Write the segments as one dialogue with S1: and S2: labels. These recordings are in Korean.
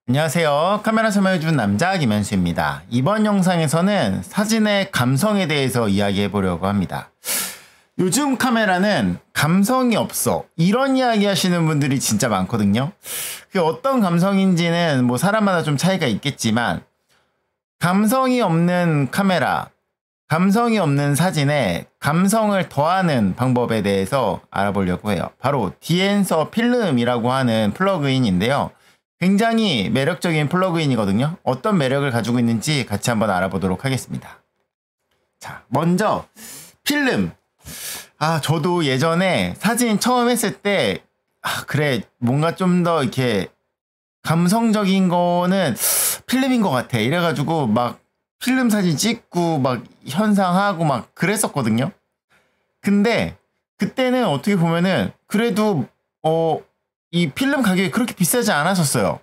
S1: 안녕하세요. 카메라 설명해주는 남자 김현수입니다. 이번 영상에서는 사진의 감성에 대해서 이야기해 보려고 합니다. 요즘 카메라는 감성이 없어, 이런 이야기 하시는 분들이 진짜 많거든요. 그 어떤 감성인지는 뭐 사람마다 좀 차이가 있겠지만, 감성이 없는 카메라, 감성이 없는 사진에 감성을 더하는 방법에 대해서 알아보려고 해요. 바로 디엔서 필름이라고 하는 플러그인인데요. 굉장히 매력적인 플러그인이거든요. 어떤 매력을 가지고 있는지 같이 한번 알아보도록 하겠습니다. 자, 먼저 필름. 저도 예전에 사진 처음 했을 때 그래, 뭔가 좀 더 이렇게 감성적인 거는 필름인 것 같아, 이래가지고 막 필름 사진 찍고 막 현상하고 막 그랬었거든요. 근데 그때는 어떻게 보면은 그래도 이 필름 가격이 그렇게 비싸지 않았었어요.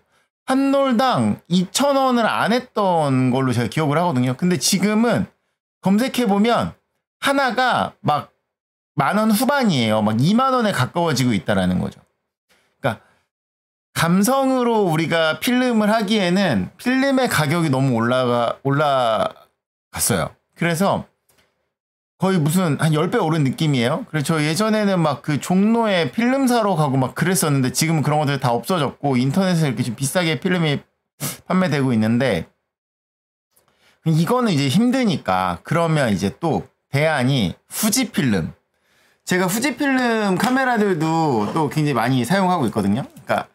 S1: 한 롤당 2,000원을 안 했던 걸로 제가 기억을 하거든요. 근데 지금은 검색해보면 하나가 막 10,000원 후반이에요. 막 20,000원에 가까워지고 있다라는 거죠. 그러니까 감성으로 우리가 필름을 하기에는 필름의 가격이 너무 올라갔어요. 그래서 거의 무슨 한 10배 오른 느낌이에요. 그래서 저 예전에는 막 그 종로에 필름 사러 가고 막 그랬었는데, 지금은 그런 것들 다 없어졌고 인터넷에 이렇게 좀 비싸게 필름이 판매되고 있는데, 이거는 이제 힘드니까 그러면 이제 또 대안이 후지필름. 제가 후지필름 카메라들도 또 굉장히 많이 사용하고 있거든요. 그러니까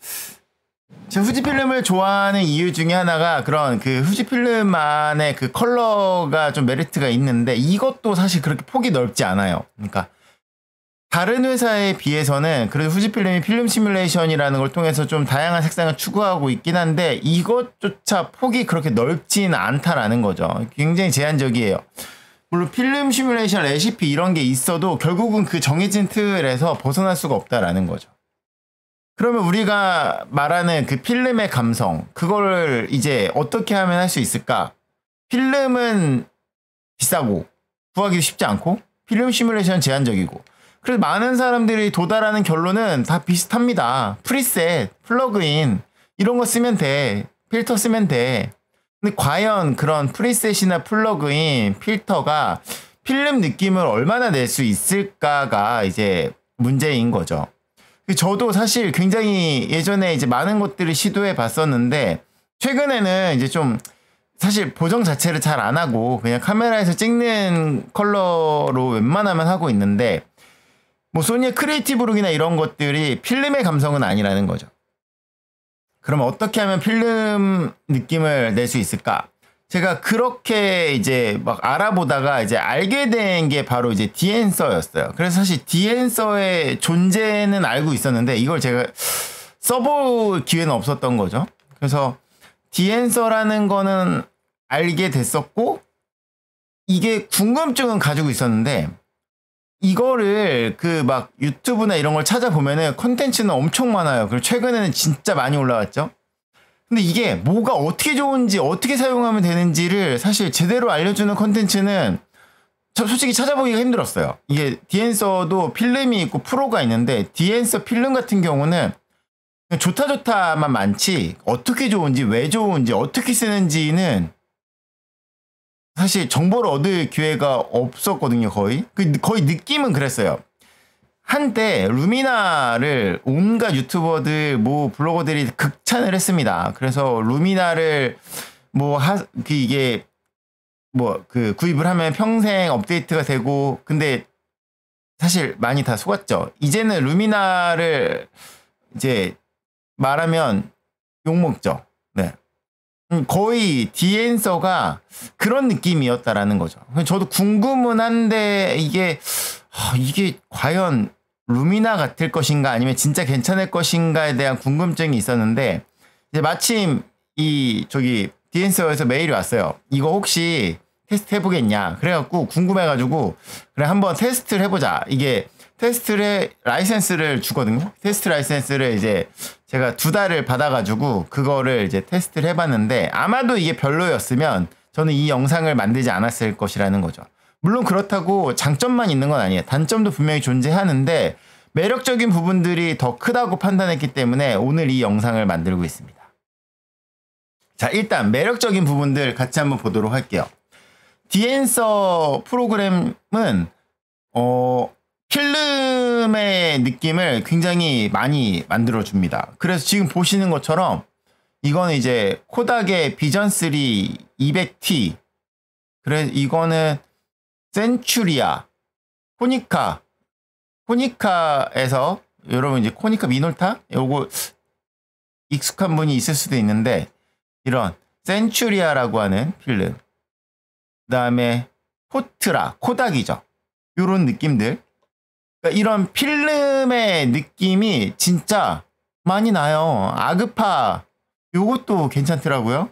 S1: 제가 후지필름을 좋아하는 이유 중에 하나가 그런 그 후지필름만의 그 컬러가 좀 메리트가 있는데, 이것도 사실 그렇게 폭이 넓지 않아요. 그러니까 다른 회사에 비해서는 그래도 후지필름이 필름 시뮬레이션이라는 걸 통해서 좀 다양한 색상을 추구하고 있긴 한데, 이것조차 폭이 그렇게 넓지는 않다라는 거죠. 굉장히 제한적이에요. 물론 필름 시뮬레이션 레시피 이런 게 있어도 결국은 그 정해진 틀에서 벗어날 수가 없다라는 거죠. 그러면 우리가 말하는 그 필름의 감성, 그거를 이제 어떻게 하면 할 수 있을까? 필름은 비싸고 구하기도 쉽지 않고 필름 시뮬레이션은 제한적이고, 그래서 많은 사람들이 도달하는 결론은 다 비슷합니다. 프리셋, 플러그인 이런 거 쓰면 돼. 필터 쓰면 돼. 근데 과연 그런 프리셋이나 플러그인, 필터가 필름 느낌을 얼마나 낼 수 있을까가 이제 문제인 거죠. 저도 사실 굉장히 예전에 이제 많은 것들을 시도해 봤었는데, 최근에는 이제 좀 사실 보정 자체를 잘 안 하고 그냥 카메라에서 찍는 컬러로 웬만하면 하고 있는데, 뭐 소니의 크리에이티브 룩이나 이런 것들이 필름의 감성은 아니라는 거죠. 그러면 어떻게 하면 필름 느낌을 낼 수 있을까? 제가 그렇게 이제 막 알아보다가 이제 알게 된 게 바로 이제 디엔서였어요. 그래서 사실 디엔서의 존재는 알고 있었는데 이걸 제가 써볼 기회는 없었던 거죠. 그래서 디엔서라는 거는 알게 됐었고, 이게 궁금증은 가지고 있었는데, 이거를 그 막 유튜브나 이런 걸 찾아보면은 컨텐츠는 엄청 많아요. 그리고 최근에는 진짜 많이 올라왔죠. 근데 이게 뭐가 어떻게 좋은지, 어떻게 사용하면 되는지를 사실 제대로 알려주는 컨텐츠는 솔직히 찾아보기가 힘들었어요. 이게 디엔서도 필름이 있고 프로가 있는데, 디엔서 필름 같은 경우는 좋다만 많지 어떻게 좋은지, 왜 좋은지, 어떻게 쓰는지는 사실 정보를 얻을 기회가 없었거든요. 거의 느낌은 그랬어요. 한때 루미나를 온갖 유튜버들, 뭐 블로거들이 극찬을 했습니다. 그래서 루미나를 이게 구입을 하면 평생 업데이트가 되고, 근데 사실 많이 다 속았죠. 이제는 루미나를 이제 말하면 욕먹죠. 네. 거의 디엔서가 그런 느낌이었다라는 거죠. 저도 궁금은 한데 이게 과연 루미나 같을 것인가, 아니면 진짜 괜찮을 것인가에 대한 궁금증이 있었는데, 이제 마침 디엔서에서 메일이 왔어요. 이거 혹시 테스트 해보겠냐? 그래갖고 궁금해가지고 그래 한번 테스트를 해보자. 이게 테스트를 라이센스를 주거든요. 테스트 라이센스를 이제 제가 2달을 받아가지고 그거를 이제 테스트를 해봤는데, 아마도 이게 별로였으면 저는 이 영상을 만들지 않았을 것이라는 거죠. 물론 그렇다고 장점만 있는 건 아니에요. 단점도 분명히 존재하는데 매력적인 부분들이 더 크다고 판단했기 때문에 오늘 이 영상을 만들고 있습니다. 자, 일단 매력적인 부분들 같이 한번 보도록 할게요. 디엔서 프로그램은 필름의 느낌을 굉장히 많이 만들어줍니다. 그래서 지금 보시는 것처럼 이거는 이제 코닥의 비전3 200T, 그래 이거는 센츄리아, 코니카에서 여러분 이제 코니카 미놀타 요거 익숙한 분이 있을 수도 있는데 이런 센츄리아라고 하는 필름, 그 다음에 포트라, 코닥이죠. 요런 느낌들. 그러니까 이런 필름의 느낌이 진짜 많이 나요. 아그파 요것도 괜찮더라고요.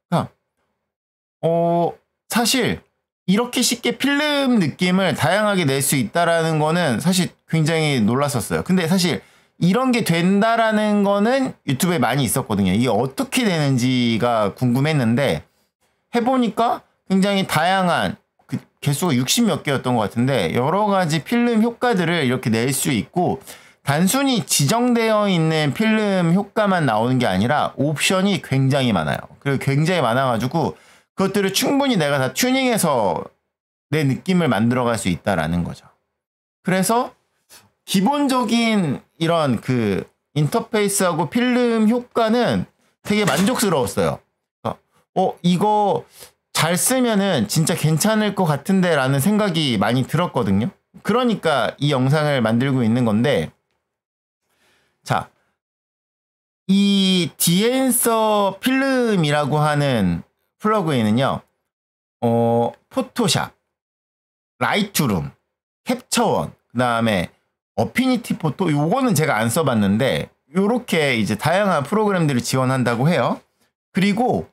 S1: 그러니까 사실 이렇게 쉽게 필름 느낌을 다양하게 낼 수 있다라는 거는 사실 굉장히 놀랐었어요. 근데 사실 이런 게 된다라는 거는 유튜브에 많이 있었거든요. 이게 어떻게 되는지가 궁금했는데 해보니까 굉장히 다양한 개수가 60몇 개였던 것 같은데 여러 가지 필름 효과들을 이렇게 낼 수 있고 단순히 지정되어 있는 필름 효과만 나오는 게 아니라 옵션이 굉장히 많아요. 그리고 굉장히 많아가지고 그것들을 충분히 내가 다 튜닝해서 내 느낌을 만들어갈 수 있다라는 거죠. 그래서 기본적인 이런 그 인터페이스하고 필름 효과는 되게 만족스러웠어요. 이거 잘 쓰면은 진짜 괜찮을 것 같은데 라는 생각이 많이 들었거든요. 그러니까 이 영상을 만들고 있는 건데, 자, 이 디엔서 필름이라고 하는 플러그인은요, 포토샵, 라이트룸, 캡처원, 그 다음에 어피니티 포토, 요거는 제가 안 써봤는데 요렇게 이제 다양한 프로그램들을 지원한다고 해요. 그리고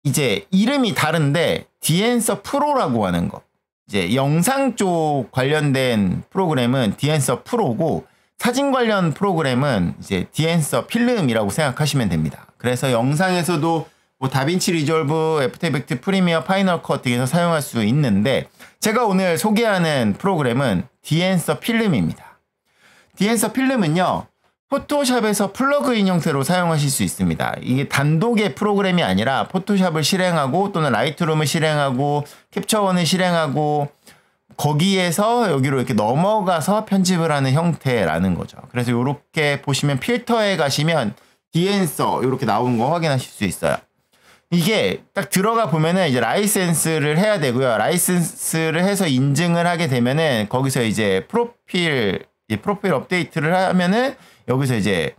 S1: 이제 이름이 다른데 디엔서 프로라고 하는 거, 이제 영상 쪽 관련된 프로그램은 디엔서 프로고 사진 관련 프로그램은 이제 디엔서 필름이라고 생각하시면 됩니다. 그래서 영상에서도 뭐 다빈치 리졸브, 애프터 이펙트 프리미어, 파이널 컷 등에서 사용할 수 있는데 제가 오늘 소개하는 프로그램은 디엔서 필름입니다. 디엔서 필름은요, 포토샵에서 플러그인 형태로 사용하실 수 있습니다. 이게 단독의 프로그램이 아니라 포토샵을 실행하고 또는 라이트룸을 실행하고 캡처원을 실행하고 거기에서 여기로 이렇게 넘어가서 편집을 하는 형태라는 거죠. 그래서 이렇게 보시면 필터에 가시면 디엔서 이렇게 나오는 거 확인하실 수 있어요. 이게 딱 들어가 보면은 이제 라이센스를 해야 되고요. 라이센스를 해서 인증을 하게 되면은 거기서 이제 프로필 업데이트를 하면은 여기서 이제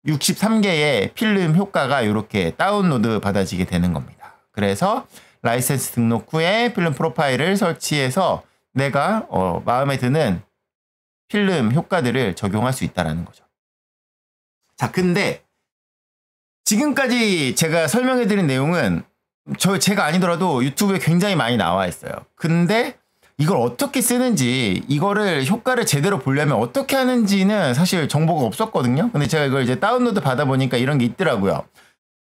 S1: 63개의 필름 효과가 이렇게 다운로드 받아지게 되는 겁니다. 그래서 라이센스 등록 후에 필름 프로파일을 설치해서 내가 마음에 드는 필름 효과들을 적용할 수 있다는 거죠. 자, 근데 지금까지 제가 설명해드린 내용은 제가 아니더라도 유튜브에 굉장히 많이 나와 있어요. 근데 이걸 어떻게 쓰는지, 이거를 효과를 제대로 보려면 어떻게 하는지는 사실 정보가 없었거든요. 근데 제가 이걸 이제 다운로드 받아보니까 이런 게 있더라고요.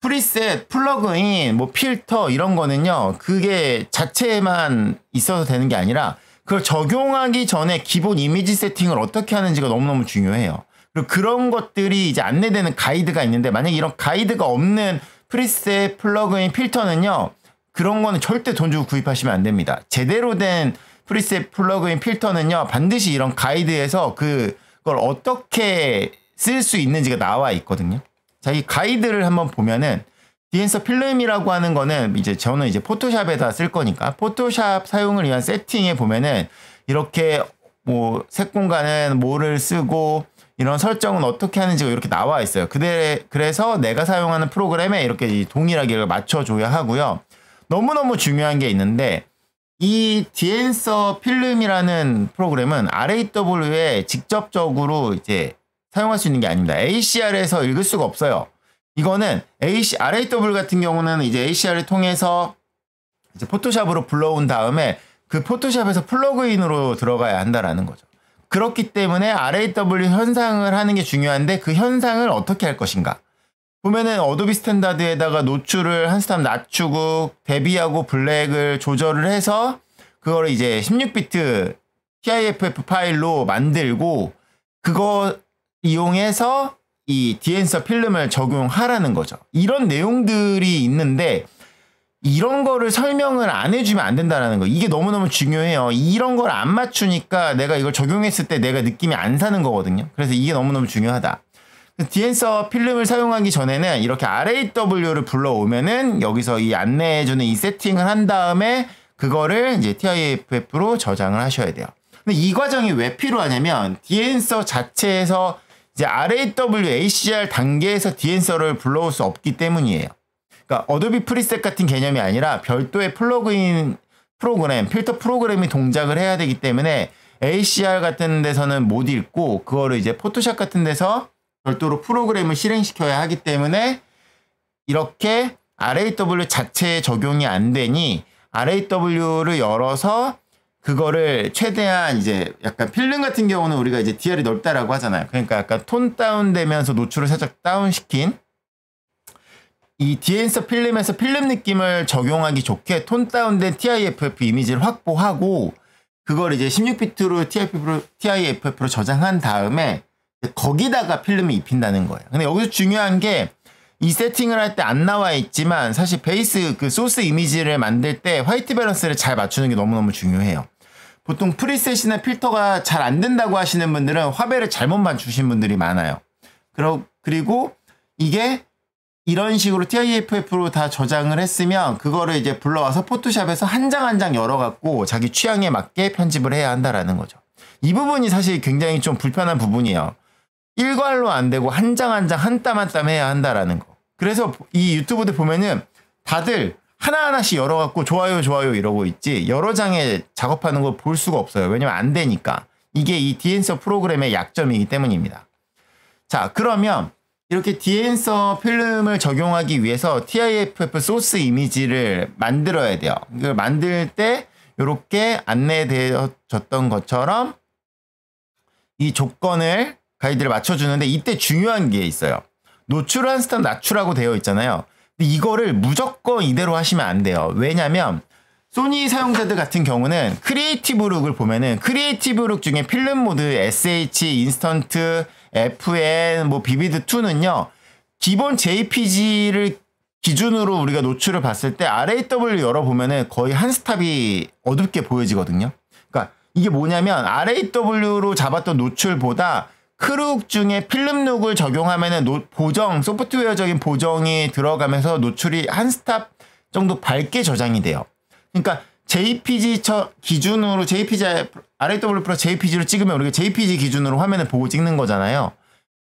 S1: 프리셋, 플러그인, 뭐 필터 이런 거는요, 그게 자체만 있어서 되는 게 아니라 그걸 적용하기 전에 기본 이미지 세팅을 어떻게 하는지가 너무너무 중요해요. 그리고 그런 것들이 이제 안내되는 가이드가 있는데 만약에 이런 가이드가 없는 프리셋, 플러그인, 필터는요, 그런 거는 절대 돈 주고 구입하시면 안 됩니다. 제대로 된 프리셋, 플러그인, 필터는요, 반드시 이런 가이드에서 그걸 어떻게 쓸 수 있는지가 나와 있거든요. 자, 이 가이드를 한번 보면은 디엔서 필름이라고 하는 거는 이제 저는 이제 포토샵에다 쓸 거니까 포토샵 사용을 위한 세팅에 보면은 이렇게 뭐 색 공간은 뭐를 쓰고 이런 설정은 어떻게 하는지가 이렇게 나와 있어요. 그래서 내가 사용하는 프로그램에 이렇게 동일하게 맞춰줘야 하고요. 너무너무 중요한 게 있는데 이 디엔서 필름이라는 프로그램은 RAW에 직접적으로 이제 사용할 수 있는 게 아닙니다. ACR에서 읽을 수가 없어요. 이거는 RAW 같은 경우는 이제 ACR을 통해서 이제 포토샵으로 불러온 다음에 그 포토샵에서 플러그인으로 들어가야 한다라는 거죠. 그렇기 때문에 RAW 현상을 하는 게 중요한데 그 현상을 어떻게 할 것인가. 보면은 어도비 스탠다드에다가 노출을 한 스텝 낮추고 대비하고 블랙을 조절을 해서 그거를 이제 16비트 TIFF 파일로 만들고 그거 이용해서 이 디엔서 필름을 적용하라는 거죠. 이런 내용들이 있는데 이런 거를 설명을 안 해주면 안 된다는 거. 이게 너무너무 중요해요. 이런 걸 안 맞추니까 내가 이걸 적용했을 때 내가 느낌이 안 사는 거거든요. 그래서 이게 너무너무 중요하다. 디엔서 필름을 사용하기 전에는 이렇게 RAW를 불러오면은 여기서 이 안내해주는 이 세팅을 한 다음에 그거를 이제 TIFF로 저장을 하셔야 돼요. 근데 이 과정이 왜 필요하냐면 디엔서 자체에서 이제 RAW HDR 단계에서 디엔서를 불러올 수 없기 때문이에요. 그러니까 어도비 프리셋 같은 개념이 아니라 별도의 플러그인 프로그램, 필터 프로그램이 동작을 해야 되기 때문에 HDR 같은 데서는 못 읽고 그거를 이제 포토샵 같은 데서 별도로 프로그램을 실행시켜야 하기 때문에 이렇게 RAW 자체에 적용이 안 되니 RAW를 열어서 그거를 최대한 이제 약간 필름 같은 경우는 우리가 이제 DR이 넓다라고 하잖아요. 그러니까 약간 톤 다운되면서 노출을 살짝 다운시킨 이 디엔서 필름에서 필름 느낌을 적용하기 좋게 톤 다운된 TIFF 이미지를 확보하고 그걸 이제 16비트로 TIFF로 저장한 다음에 거기다가 필름을 입힌다는 거예요. 근데 여기서 중요한 게 이 세팅을 할 때 안 나와 있지만 사실 베이스 그 소스 이미지를 만들 때 화이트 밸런스를 잘 맞추는 게 너무너무 중요해요. 보통 프리셋이나 필터가 잘 안 된다고 하시는 분들은 화배를 잘못 맞추신 분들이 많아요. 그리고 이게 이런 식으로 TIFF로 다 저장을 했으면 그거를 이제 불러와서 포토샵에서 한 장 한 장 열어갖고 자기 취향에 맞게 편집을 해야 한다라는 거죠. 이 부분이 사실 굉장히 좀 불편한 부분이에요. 일괄로 안 되고 한 장 한 장 한 땀 한 땀 해야 한다라는 거. 그래서 이 유튜브들 보면은 다들 하나하나씩 열어갖고 좋아요 좋아요 이러고 있지 여러 장에 작업하는 걸 볼 수가 없어요. 왜냐면 안 되니까. 이게 이 디엔서 프로그램의 약점이기 때문입니다. 자, 그러면 이렇게 디엔서 필름을 적용하기 위해서 TIFF 소스 이미지를 만들어야 돼요. 이걸 만들 때 이렇게 안내되어졌던 것처럼 이 조건을 가이드를 맞춰주는데 이때 중요한 게 있어요. 노출 한 스텝 낮추라고 되어 있잖아요. 근데 이거를 무조건 이대로 하시면 안 돼요. 왜냐면 소니 사용자들 같은 경우는 크리에이티브 룩을 보면은 크리에이티브 룩 중에 필름 모드 SH, 인스턴트, FN, 뭐 비비드2는요. 기본 JPG를 기준으로 우리가 노출을 봤을 때 RAW 열어보면은 거의 한 스탑이 어둡게 보여지거든요. 그러니까 이게 뭐냐면 RAW로 잡았던 노출보다 크룩 중에 필름 룩을 적용하면은 보정, 소프트웨어적인 보정이 들어가면서 노출이 한 스탑 정도 밝게 저장이 돼요. 그러니까 JPG 기준으로 RAW 플러스 JPG로 찍으면 우리가 JPG 기준으로 화면을 보고 찍는 거잖아요.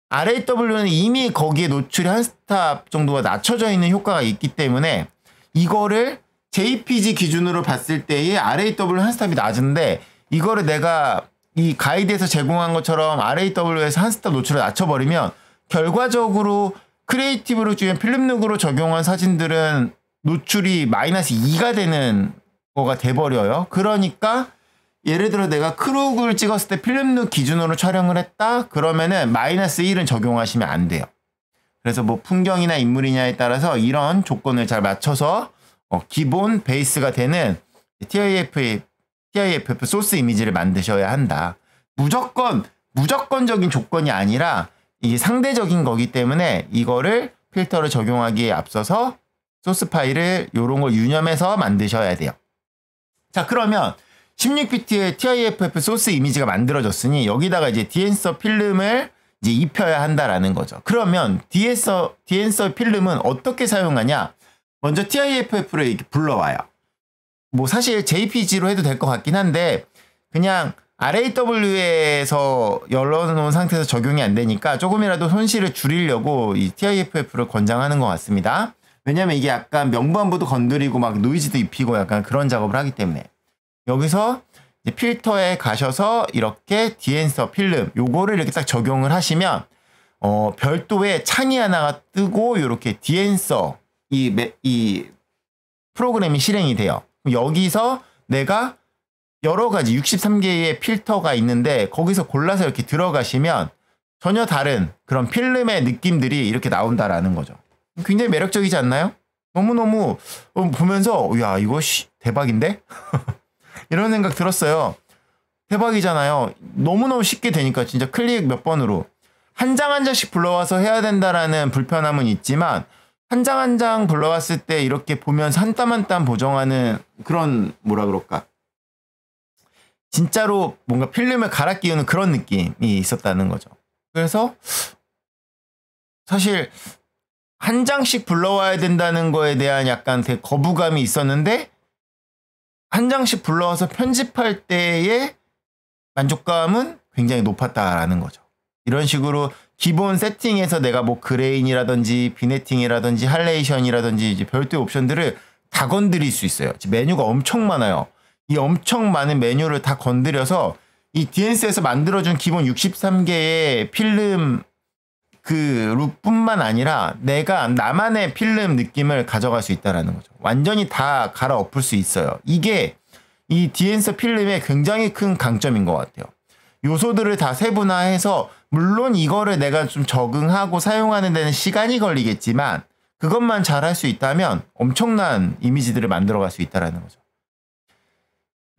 S1: RAW는 이미 거기에 노출이 한 스탑 정도가 낮춰져 있는 효과가 있기 때문에 이거를 JPG 기준으로 봤을 때의 RAW 한 스탑이 낮은데 이거를 내가 이 가이드에서 제공한 것처럼 RAW에서 한 스탑 노출을 낮춰버리면 결과적으로 크리에이티브로 중에 필름룩으로 적용한 사진들은 노출이 마이너스 2가 되는 거가 돼버려요. 그러니까 예를 들어 내가 크룩을 찍었을 때 필름룩 기준으로 촬영을 했다? 그러면은 마이너스 1은 적용하시면 안 돼요. 그래서 뭐 풍경이나 인물이냐에 따라서 이런 조건을 잘 맞춰서 기본 베이스가 되는 TIFF 소스 이미지를 만드셔야 한다. 무조건적인 조건이 아니라 이게 상대적인 거기 때문에 이거를 필터를 적용하기에 앞서서 소스 파일을 요런 걸 유념해서 만드셔야 돼요. 자, 그러면 16비트의 TIFF 소스 이미지가 만들어졌으니 여기다가 이제 디엔서 필름을 이제 입혀야 한다라는 거죠. 그러면 디엔서 필름은 어떻게 사용하냐? 먼저 TIFF를 이렇게 불러와요. 뭐 사실 JPG로 해도 될 것 같긴 한데 그냥 RAW에서 열어놓은 상태에서 적용이 안 되니까 조금이라도 손실을 줄이려고 이 TIFF를 권장하는 것 같습니다. 왜냐면 이게 약간 명부안부도 건드리고 막 노이즈도 입히고 약간 그런 작업을 하기 때문에 여기서 이제 필터에 가셔서 이렇게 디엔서 필름 요거를 이렇게 딱 적용을 하시면 별도의 창이 하나가 뜨고 이렇게 디엔서 이 프로그램이 실행이 돼요. 여기서 내가 여러 가지 63개의 필터가 있는데 거기서 골라서 이렇게 들어가시면 전혀 다른 그런 필름의 느낌들이 이렇게 나온다라는 거죠. 굉장히 매력적이지 않나요? 너무너무 보면서 야 이거 대박인데? 이런 생각 들었어요. 대박이잖아요. 너무너무 쉽게 되니까 진짜 클릭 몇 번으로. 한 장 한 장씩 불러와서 해야 된다라는 불편함은 있지만 한 장 한 장 불러왔을 때 이렇게 보면서 한 땀 한 땀 보정하는 그런 뭐라 그럴까 진짜로 뭔가 필름을 갈아 끼우는 그런 느낌이 있었다는 거죠. 그래서 사실 한 장씩 불러와야 된다는 거에 대한 약간 되게 거부감이 있었는데 한 장씩 불러와서 편집할 때의 만족감은 굉장히 높았다라는 거죠. 이런 식으로 기본 세팅에서 내가 뭐 그레인이라든지 비네팅이라든지 할레이션이라든지 이제 별도의 옵션들을 다 건드릴 수 있어요. 메뉴가 엄청 많아요. 이 엄청 많은 메뉴를 다 건드려서 이 DNS에서 만들어준 기본 63개의 필름 그 룩뿐만 아니라 내가 나만의 필름 느낌을 가져갈 수 있다는 거죠. 완전히 다 갈아 엎을 수 있어요. 이게 이 DNS 필름의 굉장히 큰 강점인 것 같아요. 요소들을 다 세분화해서 물론 이거를 내가 좀 적응하고 사용하는 데는 시간이 걸리겠지만 그것만 잘 할 수 있다면 엄청난 이미지들을 만들어갈 수 있다는 거죠.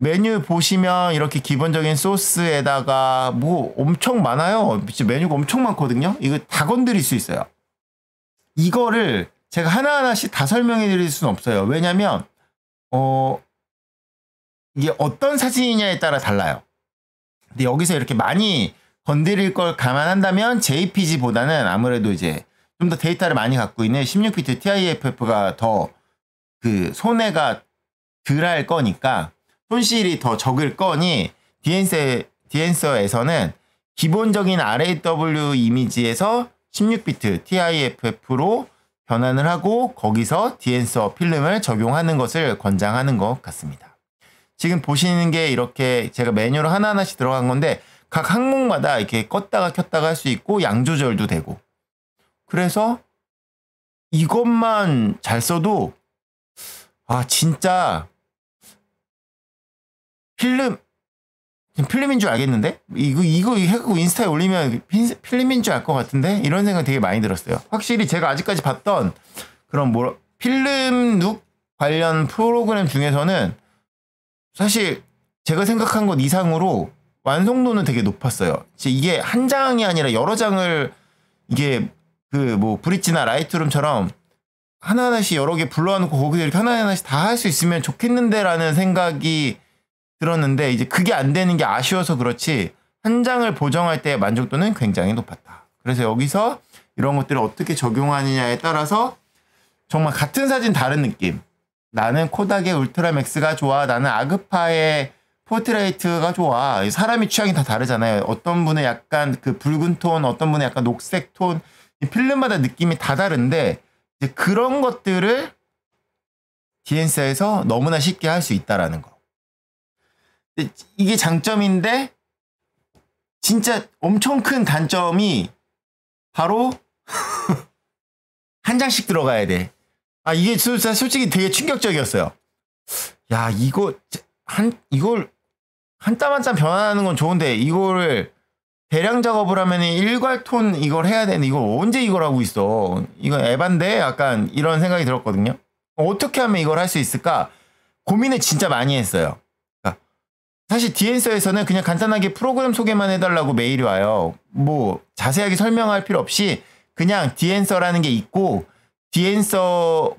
S1: 메뉴 보시면 이렇게 기본적인 소스에다가 뭐 엄청 많아요. 메뉴가 엄청 많거든요. 이거 다 건드릴 수 있어요. 이거를 제가 하나하나씩 다 설명해 드릴 수는 없어요. 왜냐면 이게 어떤 사진이냐에 따라 달라요. 근데 여기서 이렇게 많이 건드릴 걸 감안한다면 JPG보다는 아무래도 이제 좀 더 데이터를 많이 갖고 있는 16비트 TIFF가 더 그 손해가 덜 할 거니까 손실이 더 적을 거니 DNS에서는 기본적인 RAW 이미지에서 16비트 TIFF로 변환을 하고 거기서 DNS 필름을 적용하는 것을 권장하는 것 같습니다. 지금 보시는 게 이렇게 제가 메뉴로 하나하나씩 들어간 건데 각 항목마다 이렇게 껐다가 켰다가 할 수 있고 양 조절도 되고 그래서 이것만 잘 써도 진짜 필름인 줄 알겠는데? 이거 해갖고 인스타에 올리면 필름인 줄 알 것 같은데? 이런 생각 되게 많이 들었어요. 확실히 제가 아직까지 봤던 그런 필름 룩 관련 프로그램 중에서는 사실 제가 생각한 것 이상으로 완성도는 되게 높았어요. 이게 한 장이 아니라 여러 장을 이게 브릿지나 라이트룸처럼 하나하나씩 여러 개 불러놓고 거기서 이렇게 하나하나씩 다 할 수 있으면 좋겠는데 라는 생각이 들었는데 이제 그게 안 되는 게 아쉬워서 그렇지 한 장을 보정할 때의 만족도는 굉장히 높았다. 그래서 여기서 이런 것들을 어떻게 적용하느냐에 따라서 정말 같은 사진 다른 느낌. 나는 코닥의 울트라맥스가 좋아. 나는 아그파의 포트레이트가 좋아. 사람이 취향이 다 다르잖아요. 어떤 분은 약간 그 붉은 톤, 어떤 분은 약간 녹색 톤. 필름마다 느낌이 다 다른데 이제 그런 것들을 DNS에서 너무나 쉽게 할 수 있다라는 거. 이게 장점인데 진짜 엄청 큰 단점이 바로 한 장씩 들어가야 돼. 이게 진짜 솔직히 되게 충격적이었어요. 야, 이걸 한 땀 한 땀 변화하는 건 좋은데 이거를 대량 작업을 하면 일괄톤 이걸 해야 되는데 이걸 언제 이걸 하고 있어? 이건 에반데? 약간 이런 생각이 들었거든요. 어떻게 하면 이걸 할 수 있을까? 고민을 진짜 많이 했어요. 사실 DNS에서는 그냥 간단하게 프로그램 소개만 해달라고 메일이 와요. 자세하게 설명할 필요 없이 그냥 DNS라는 게 있고 DNS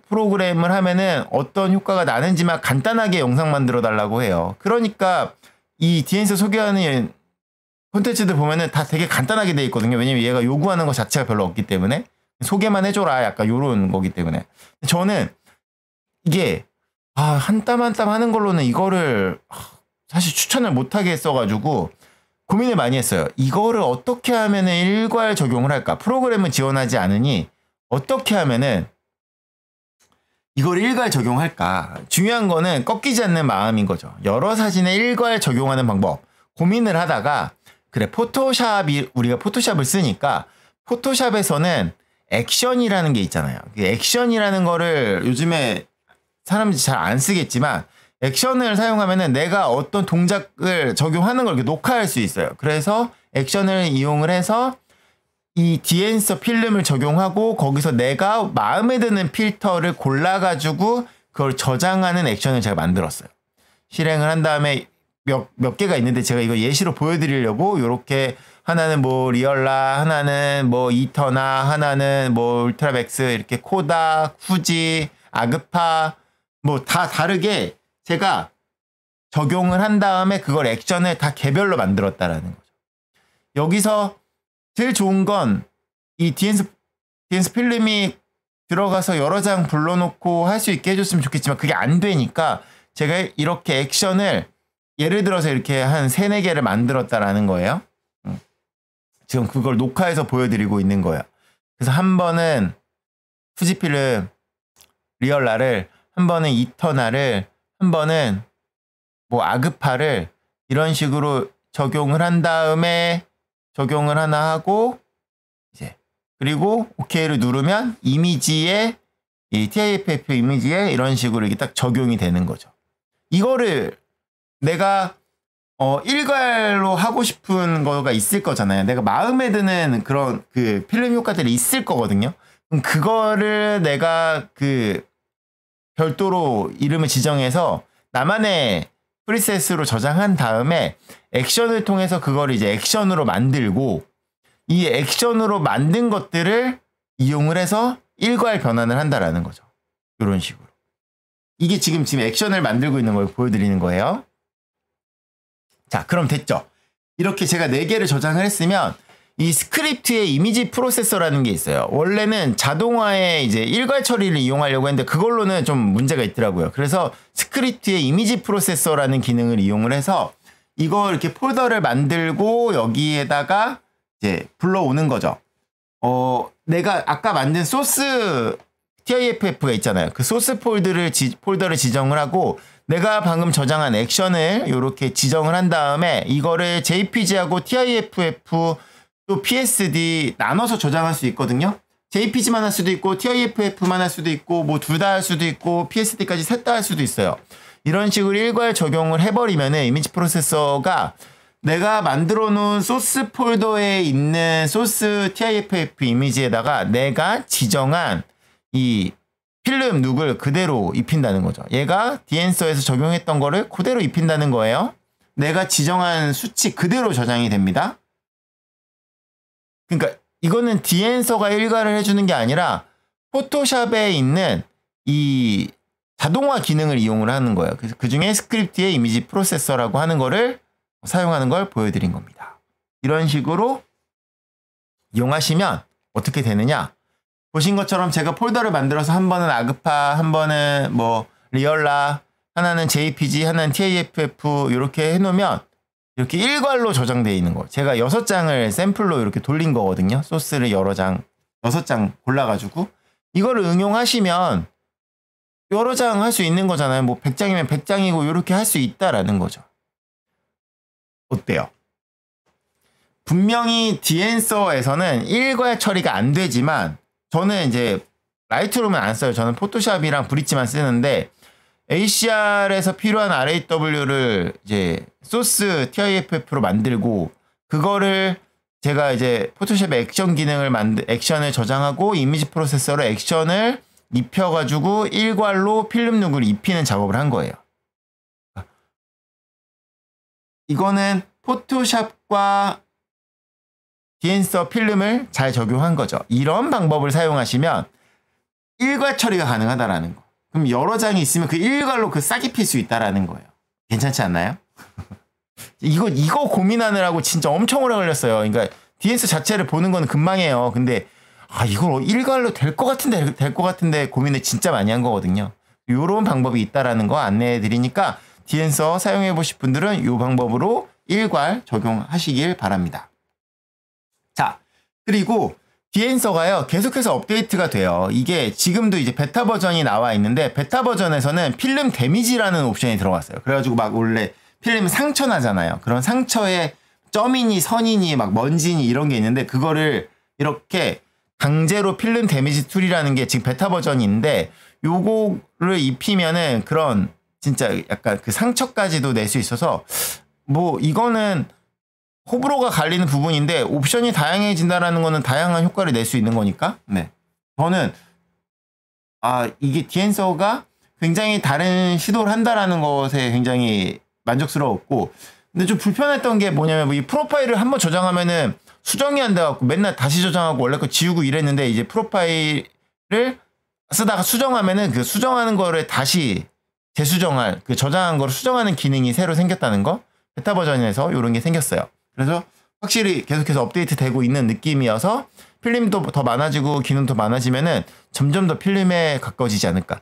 S1: 프로그램을 하면은 어떤 효과가 나는지만 간단하게 영상 만들어 달라고 해요. 그러니까 이 DNS 소개하는 콘텐츠들 보면은 다 되게 간단하게 돼 있거든요. 왜냐면 얘가 요구하는 것 자체가 별로 없기 때문에 소개만 해줘라 약간 요런 거기 때문에 저는 이게 한 땀 한 땀 하는 걸로는 이거를 사실 추천을 못하게 했어가지고 고민을 많이 했어요. 이거를 어떻게 하면은 일괄 적용을 할까? 프로그램은 지원하지 않으니 어떻게 하면은 이걸 일괄 적용할까? 중요한 거는 꺾이지 않는 마음인 거죠. 여러 사진에 일괄 적용하는 방법 고민을 하다가 그래 우리가 포토샵을 쓰니까 포토샵에서는 액션이라는 게 있잖아요. 액션이라는 거를 요즘에 사람들이 잘 안 쓰겠지만 액션을 사용하면은 내가 어떤 동작을 적용하는 걸 이렇게 녹화할 수 있어요. 그래서 액션을 이용을 해서 이 DNS 필름을 적용하고 거기서 내가 마음에 드는 필터를 골라가지고 그걸 저장하는 액션을 제가 만들었어요. 실행을 한 다음에 몇 개가 있는데 제가 이거 예시로 보여드리려고 이렇게 하나는 뭐 리얼라, 하나는 뭐 이터나, 하나는 뭐 울트라맥스, 이렇게 코닥, 후지, 아그파, 뭐 다 다르게 제가 적용을 한 다음에 그걸 액션을 다 개별로 만들었다라는 거죠. 여기서 제일 좋은 건 이 디엔스 필름이 들어가서 여러 장 불러놓고 할 수 있게 해줬으면 좋겠지만 그게 안 되니까 제가 이렇게 액션을 예를 들어서 이렇게 한 3, 4개를 만들었다라는 거예요. 지금 그걸 녹화해서 보여드리고 있는 거예요. 그래서 한 번은 후지필름 리얼라를, 한 번은 이터나를, 한 번은 뭐 아그파를 이런 식으로 적용을 한 다음에 적용을 하나 하고 이제 그리고 OK를 누르면 이미지에 이 TIFF 이미지에 이런 식으로 이게 딱 적용이 되는 거죠. 이거를 내가 일괄로 하고 싶은 거가 있을 거잖아요. 내가 마음에 드는 그런 그 필름 효과들이 있을 거거든요. 그럼 그거를 내가 그 별도로 이름을 지정해서 나만의 프리셋으로 저장한 다음에 액션을 통해서 그걸 이제 액션으로 만들고 이 액션으로 만든 것들을 이용을 해서 일괄 변환을 한다라는 거죠. 이런 식으로. 이게 지금 액션을 만들고 있는 걸 보여드리는 거예요. 자, 그럼 됐죠? 이렇게 제가 4개를 저장을 했으면 이 스크립트의 이미지 프로세서라는 게 있어요. 원래는 자동화의 이제 일괄 처리를 이용하려고 했는데 그걸로는 좀 문제가 있더라고요. 그래서 스크립트의 이미지 프로세서라는 기능을 이용을 해서 이거 이렇게 폴더를 만들고 여기에다가 이제 불러오는 거죠. 내가 아까 만든 소스 TIFF가 있잖아요. 그 소스 폴더를 지정을 하고 내가 방금 저장한 액션을 이렇게 지정을 한 다음에 이거를 JPG하고 TIFF 또 PSD 나눠서 저장할 수 있거든요. JPG만 할 수도 있고 TIFF만 할 수도 있고 뭐 둘 다 할 수도 있고 PSD까지 셋 다 할 수도 있어요. 이런 식으로 일괄 적용을 해버리면은 이미지 프로세서가 내가 만들어 놓은 소스 폴더에 있는 소스 TIFF 이미지에다가 내가 지정한 이 필름 룩을 그대로 입힌다는 거죠. 얘가 디엔서에서 적용했던 거를 그대로 입힌다는 거예요. 내가 지정한 수치 그대로 저장이 됩니다. 그러니까 이거는 디엔서가 일괄을 해주는 게 아니라 포토샵에 있는 이 자동화 기능을 이용을 하는 거예요. 그래서 그 중에 스크립트의 이미지 프로세서라고 하는 거를 사용하는 걸 보여드린 겁니다. 이런 식으로 이용하시면 어떻게 되느냐? 보신 것처럼 제가 폴더를 만들어서 한 번은 아그파, 한 번은 뭐 리얼라, 하나는 JPG, 하나는 TIFF 이렇게 해놓으면 이렇게 일괄로 저장되어 있는 거. 제가 6장을 샘플로 이렇게 돌린 거거든요. 소스를 여러 장, 6장 골라가지고 이거를 응용하시면 여러 장 할 수 있는 거잖아요. 뭐 100장이면 100장이고 이렇게 할 수 있다라는 거죠. 어때요? 분명히 디엔서에서는 일괄 처리가 안 되지만 저는 이제 라이트룸은 안 써요. 저는 포토샵이랑 브릿지만 쓰는데 ACR에서 필요한 RAW를 이제 소스 TIFF로 만들고 그거를 제가 이제 포토샵의 액션 기능을 액션을 저장하고 이미지 프로세서로 액션을 입혀가지고 일괄로 필름 룩을 입히는 작업을 한 거예요. 이거는 포토샵과 디엔서 필름을 잘 적용한 거죠. 이런 방법을 사용하시면 일괄 처리가 가능하다라는 거. 그럼 여러 장이 있으면 그 일괄로 그 싹 입힐 수 있다라는 거예요. 괜찮지 않나요? 이거 고민하느라고 진짜 엄청 오래 걸렸어요. 그러니까 디엔서 자체를 보는 건 금방이에요. 근데 이걸 일괄로 될 것 같은데 고민을 진짜 많이 한 거거든요. 요런 방법이 있다라는 거 안내해 드리니까 디엔서 사용해 보실 분들은 이 방법으로 일괄 적용하시길 바랍니다. 자, 그리고 디엔서가요 계속해서 업데이트가 돼요. 이게 지금도 이제 베타 버전이 나와 있는데 베타 버전에서는 필름 데미지라는 옵션이 들어갔어요. 그래가지고 막 원래 필름 상처 나잖아요. 그런 상처에 점이니 선이니 막 먼지니 이런 게 있는데 그거를 이렇게 강제로 필름 데미지 툴이라는 게 지금 베타 버전인데 요거를 입히면은 그런 진짜 약간 그 상처까지도 낼 수 있어서 뭐 이거는 호불호가 갈리는 부분인데 옵션이 다양해진다라는 거는 다양한 효과를 낼 수 있는 거니까 네. 저는 이게 디엔서가 굉장히 다른 시도를 한다라는 것에 굉장히 만족스러웠고 근데 좀 불편했던 게 뭐냐면 이 프로파일을 한번 저장하면은 수정이 안 돼갖고 맨날 다시 저장하고 원래 거 지우고 이랬는데 이제 프로파일을 쓰다가 수정하면은 그 수정하는 거를 다시 재수정할 그 저장한 거를 수정하는 기능이 새로 생겼다는 거 베타 버전에서 이런 게 생겼어요. 그래서 확실히 계속해서 업데이트 되고 있는 느낌이어서 필름도 더 많아지고 기능도 많아지면은 점점 더 필름에 가까워지지 않을까.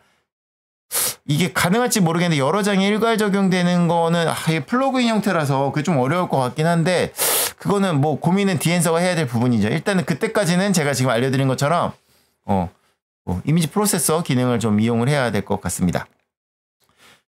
S1: 이게 가능할지 모르겠는데 여러 장에 일괄 적용되는 거는 이게 플러그인 형태라서 그게 좀 어려울 것 같긴 한데 그거는 뭐 고민은 디엔서가 해야 될 부분이죠. 일단은 그때까지는 제가 지금 알려드린 것처럼 이미지 프로세서 기능을 좀 이용을 해야 될 것 같습니다.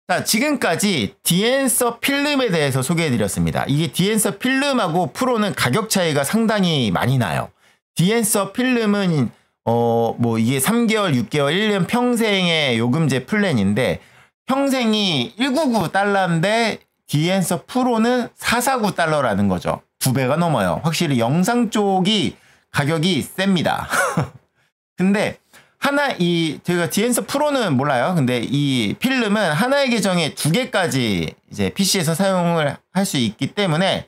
S1: 자, 지금까지 디엔서 필름에 대해서 소개해드렸습니다. 이게 디엔서 필름하고 프로는 가격 차이가 상당히 많이 나요. 디엔서 필름은 뭐 이게 3개월, 6개월, 1년 평생의 요금제 플랜인데 평생이 199달러인데 디엔서 프로는 449달러라는 거죠. 2배가 넘어요. 확실히 영상 쪽이 가격이 셉니다. 근데 제가 디엔서 프로는 몰라요. 근데 이 필름은 하나의 계정에 2개까지 이제 PC에서 사용을 할 수 있기 때문에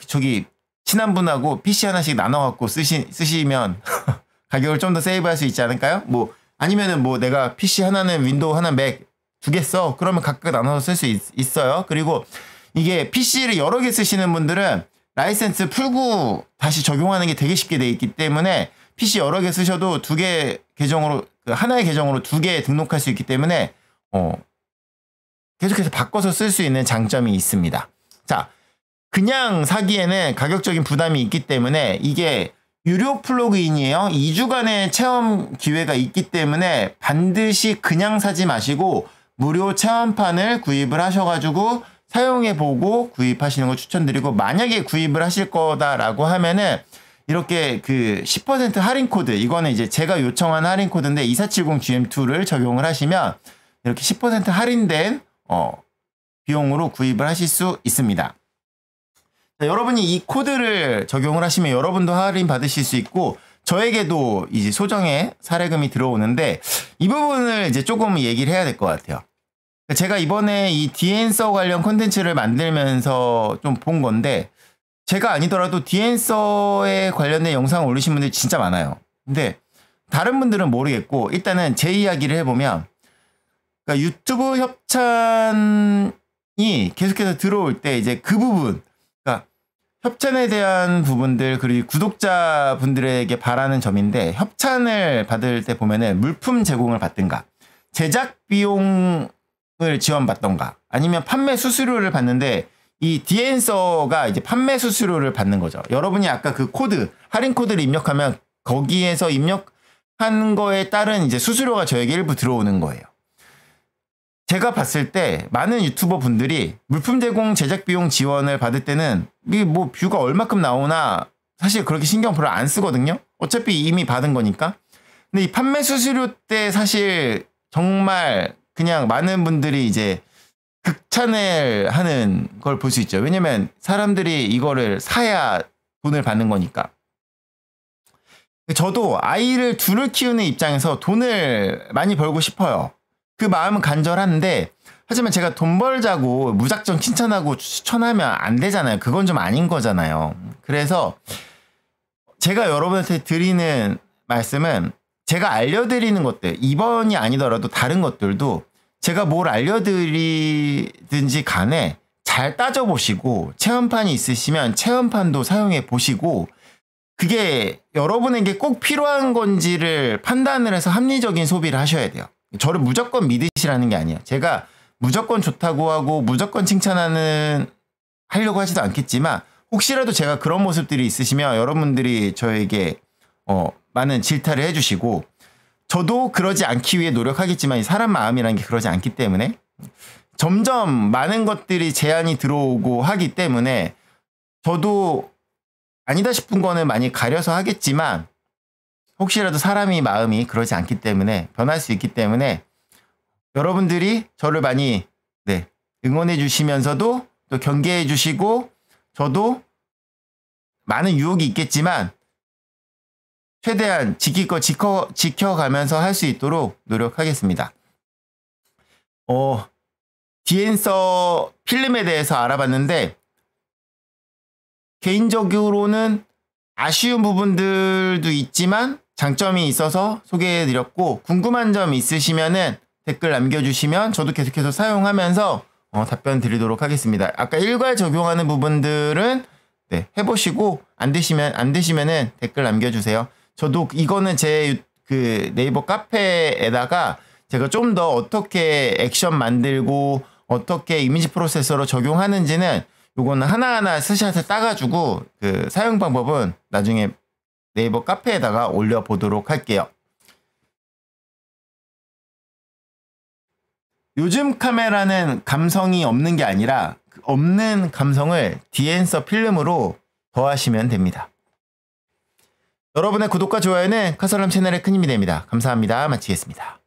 S1: 저기 친한 분하고 PC 하나씩 나눠 갖고 쓰시면 가격을 좀 더 세이브할 수 있지 않을까요? 뭐 아니면은 뭐 내가 PC 하나는 윈도우 하나 맥 2개 써. 그러면 각각 나눠서 쓸 수 있어요. 그리고 이게 PC를 여러 개 쓰시는 분들은 라이센스 풀고 다시 적용하는 게 되게 쉽게 돼 있기 때문에 PC 여러 개 쓰셔도 2개 계정으로 하나의 계정으로 2개 등록할 수 있기 때문에 계속해서 바꿔서 쓸 수 있는 장점이 있습니다. 자, 그냥 사기에는 가격적인 부담이 있기 때문에 이게 유료 플러그인이에요. 2주간의 체험 기회가 있기 때문에 반드시 그냥 사지 마시고 무료 체험판을 구입을 하셔가지고 사용해보고 구입하시는 거 추천드리고, 만약에 구입을 하실 거다라고 하면은 이렇게 그 10% 할인 코드, 이거는 이제 제가 요청한 할인 코드인데 2470GM2를 적용을 하시면 이렇게 10% 할인된 비용으로 구입을 하실 수 있습니다. 자, 여러분이 이 코드를 적용을 하시면 여러분도 할인 받으실 수 있고 저에게도 이제 소정의 사례금이 들어오는데 이 부분을 이제 조금 얘기를 해야 될 것 같아요. 제가 이번에 이 디엔서 관련 콘텐츠를 만들면서 좀 본 건데 제가 아니더라도 디엔서에 관련된 영상을 올리신 분들이 진짜 많아요. 근데 다른 분들은 모르겠고 일단은 제 이야기를 해보면, 그러니까 유튜브 협찬이 계속해서 들어올 때 이제 그 부분, 그러니까 협찬에 대한 부분들 그리고 구독자분들에게 바라는 점인데, 협찬을 받을 때 보면은 물품 제공을 받든가 제작 비용을 지원받던가 아니면 판매 수수료를 받는데 이 디엔서가 이제 판매 수수료를 받는 거죠. 여러분이 아까 그 코드, 할인 코드를 입력하면 거기에서 입력한 거에 따른 이제 수수료가 저에게 일부 들어오는 거예요. 제가 봤을 때 많은 유튜버 분들이 물품 제공 제작 비용 지원을 받을 때는 이게 뭐 뷰가 얼마큼 나오나 사실 그렇게 신경 별로 안 쓰거든요. 어차피 이미 받은 거니까. 근데 이 판매 수수료 때 사실 정말 그냥 많은 분들이 이제 극찬을 하는 걸 볼 수 있죠. 왜냐면 사람들이 이거를 사야 돈을 받는 거니까. 저도 아이를 둘을 키우는 입장에서 돈을 많이 벌고 싶어요. 그 마음은 간절한데, 하지만 제가 돈 벌자고 무작정 칭찬하고 추천하면 안 되잖아요. 그건 좀 아닌 거잖아요. 그래서 제가 여러분한테 드리는 말씀은, 제가 알려드리는 것들, 이번이 아니더라도 다른 것들도 제가 뭘 알려드리든지 간에 잘 따져보시고, 체험판이 있으시면 체험판도 사용해 보시고, 그게 여러분에게 꼭 필요한 건지를 판단을 해서 합리적인 소비를 하셔야 돼요. 저를 무조건 믿으시라는 게 아니에요. 제가 무조건 좋다고 하고 무조건 하려고 하지도 않겠지만, 혹시라도 제가 그런 모습들이 있으시면 여러분들이 저에게 많은 질타를 해주시고, 저도 그러지 않기 위해 노력하겠지만 사람 마음이라는 게 그러지 않기 때문에 점점 많은 것들이 제한이 들어오고 하기 때문에 저도 아니다 싶은 거는 많이 가려서 하겠지만, 혹시라도 사람이 마음이 그러지 않기 때문에 변할 수 있기 때문에 여러분들이 저를 많이 응원해 주시면서도 또 경계해 주시고, 저도 많은 유혹이 있겠지만 최대한 지킬 거 지켜가면서 할 수 있도록 노력하겠습니다. 디엔서 필름에 대해서 알아봤는데 개인적으로는 아쉬운 부분들도 있지만 장점이 있어서 소개해드렸고, 궁금한 점 있으시면은 댓글 남겨주시면 저도 계속해서 사용하면서 답변 드리도록 하겠습니다. 아까 일괄 적용하는 부분들은 네, 해보시고 안 되시면은 댓글 남겨주세요. 저도 이거는 제 그 네이버 카페에다가 제가 좀 더 어떻게 액션 만들고 어떻게 이미지 프로세서로 적용하는지는 요거는 하나하나 스샷을 따가지고 그 사용 방법은 나중에 네이버 카페에다가 올려보도록 할게요. 요즘 카메라는 감성이 없는 게 아니라 없는 감성을 디엔서 필름으로 더하시면 됩니다. 여러분의 구독과 좋아요는 카설람 채널에 큰 힘이 됩니다. 감사합니다. 마치겠습니다.